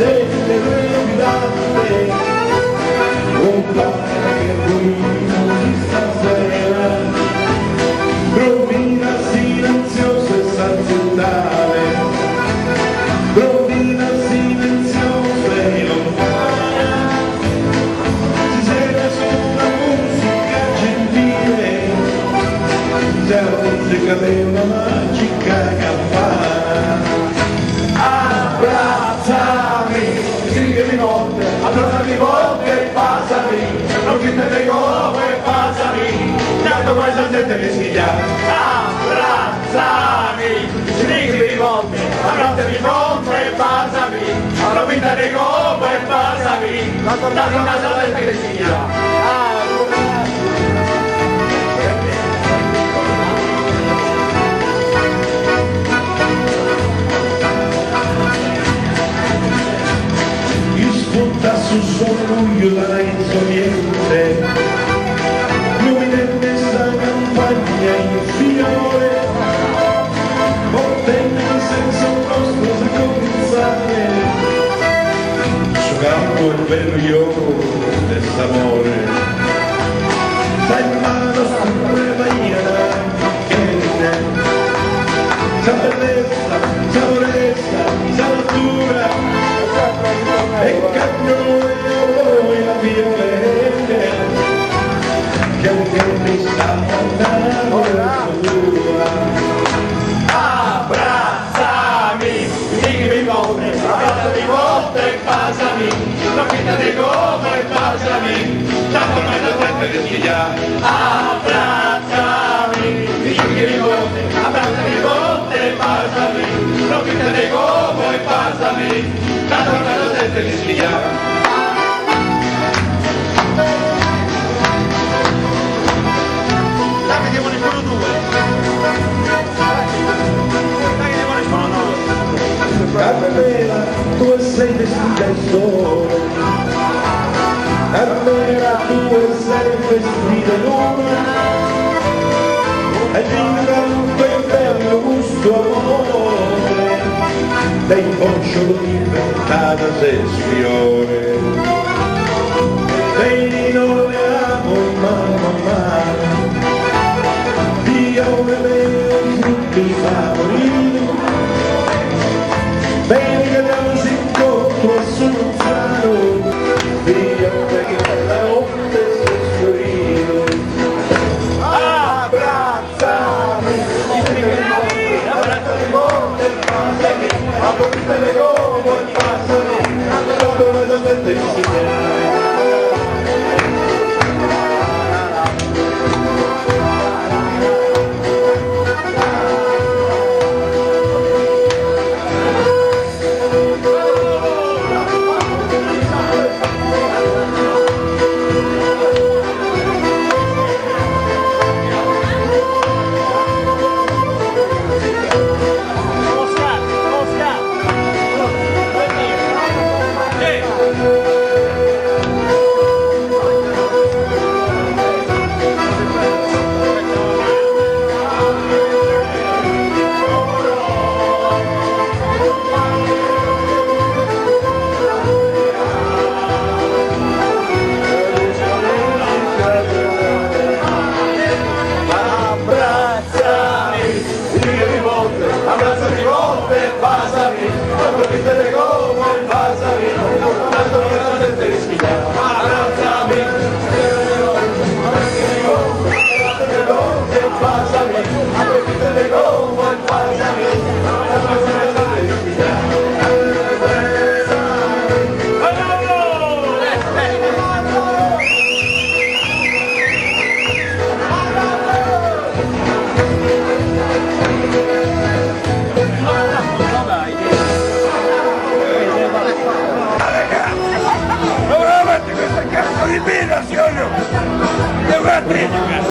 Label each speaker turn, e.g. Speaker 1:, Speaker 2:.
Speaker 1: stelle trepidante, un pane rumino di stasera, rovina silenziosa e sazietale, rovina silenziosa e lontana, si segue su una musica gentile, c'è la musica di una magica campana. Abbracciami, scrivimi notte, abbracciami volte e passami, non ti te come e passami, tanto questa gente mi schiglia. Abbracciami, scrivimi volte, abbracciami volte e passami, non ti te come e passami, tanto questa gente mi schiglia. Sul sorriso da insomniente, lumina in questa campagna in fiore, portami senza un nostro sa cominciare, su campo il vero dell'amore, sta in mano sempre magliana che sa bellezza, sa purezza, sa natura, e cagnolo e la violetta che anche mi sta andando tua. Abbracciami, dimmi volte, abbracciami volte e passami, non fidati come e passami, tanto mai la gente che schiglia. Abbracciami, dimmi volte, abbracciami volte e passami, non fidati come e passami, tanto mai la gente che schiglia. Carmela, tu sei vestita al sole, Carmela, tu sei vestita in luna, e l'incanto e bello gusto amore, dei boccioli di ventata se sfiore, dei non le amo mamma, via un remeo frutti favoriti, bene che andiamo incontro a Soluzzano, via perché la notte si è sfiorito. Abbracciami, abbracciami, abbracciami, abbracciami, abbracciami, abbracciami,